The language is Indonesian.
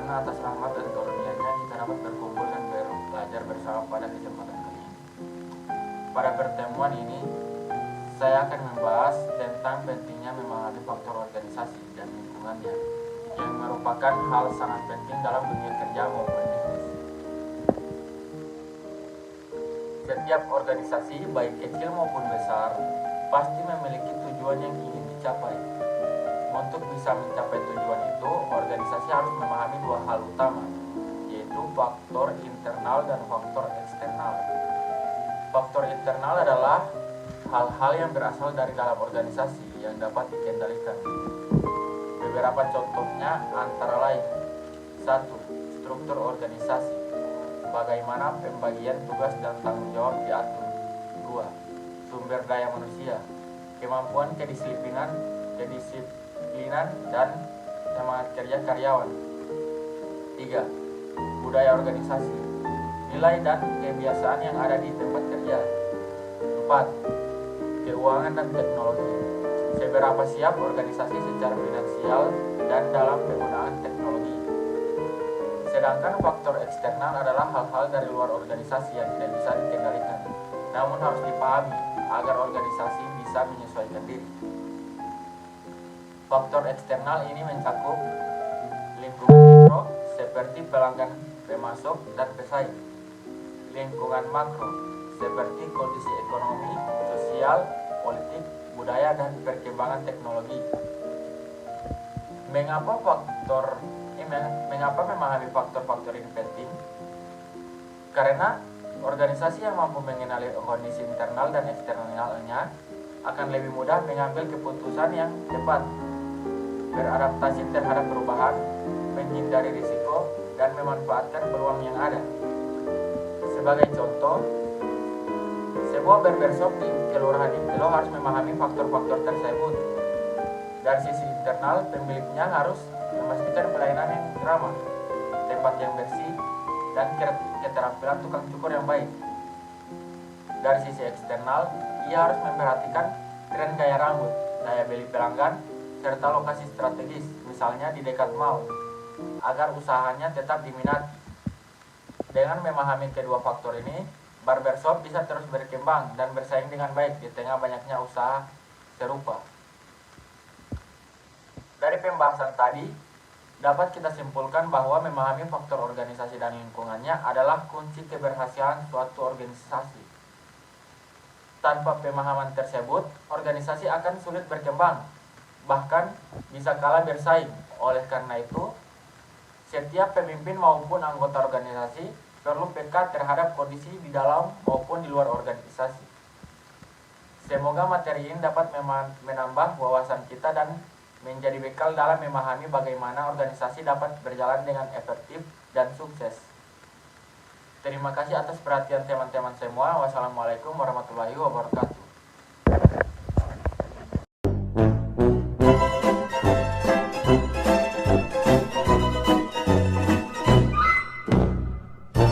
karena atas rahmat dan karunia-Nya kita dapat berkumpul dan belajar bersama pada kesempatan kali ini. Pada pertemuan ini, saya akan membahas tentang pentingnya memahami faktor organisasi dan lingkungannya, yang merupakan hal sangat penting dalam dunia kerja maupun bisnis. Setiap organisasi, baik kecil maupun besar, pasti memiliki tujuan yang ingin dicapai. Untuk bisa mencapai tujuan itu, organisasi harus memahami dua hal utama, yaitu faktor internal dan faktor eksternal. Faktor internal adalah hal-hal yang berasal dari dalam organisasi yang dapat dikendalikan. Beberapa contohnya antara lain: 1. Struktur organisasi. Bagaimana pembagian tugas dan tanggung jawab diatur. 2. Sumber daya manusia. Kemampuan kedisiplinan dan semangat kerja karyawan. 3. Budaya organisasi. Nilai dan kebiasaan yang ada di tempat kerja. 4. Keuangan dan teknologi. Seberapa siap organisasi secara finansial dan dalam penggunaan teknologi. Sedangkan faktor eksternal adalah hal-hal dari luar organisasi yang tidak bisa dikendalikan, namun harus dipahami agar organisasi bisa menyesuaikan diri. Faktor eksternal ini mencakup lingkungan mikro seperti pelanggan, pemasok, dan pesaing. Lingkungan makro seperti kondisi ekonomi, sosial, politik, budaya, dan perkembangan teknologi. Mengapa memahami faktor-faktor ini penting? Karena organisasi yang mampu mengenali kondisi internal dan eksternalnya akan lebih mudah mengambil keputusan yang tepat, beradaptasi terhadap perubahan, menghindari risiko, dan memanfaatkan peluang yang ada. Sebagai contoh, sebuah barbershop di Kelurahan Impilo harus memahami faktor-faktor tersebut. Dari sisi internal, pemiliknya harus memastikan pelayanan yang ramah, tempat yang bersih, dan keterampilan tukang cukur yang baik. Dari sisi eksternal, ia harus memperhatikan tren gaya rambut, daya beli pelanggan, serta lokasi strategis, misalnya di dekat mall, agar usahanya tetap diminati. Dengan memahami kedua faktor ini, barbershop bisa terus berkembang dan bersaing dengan baik di tengah banyaknya usaha serupa. Dari pembahasan tadi, dapat kita simpulkan bahwa memahami faktor organisasi dan lingkungannya adalah kunci keberhasilan suatu organisasi. Tanpa pemahaman tersebut, organisasi akan sulit berkembang, bahkan bisa kalah bersaing. Oleh karena itu, setiap pemimpin maupun anggota organisasi perlu peka terhadap kondisi di dalam maupun di luar organisasi. Semoga materi ini dapat menambah wawasan kita dan menjadi bekal dalam memahami bagaimana organisasi dapat berjalan dengan efektif dan sukses. Terima kasih atas perhatian teman-teman semua. Wassalamualaikum warahmatullahi wabarakatuh.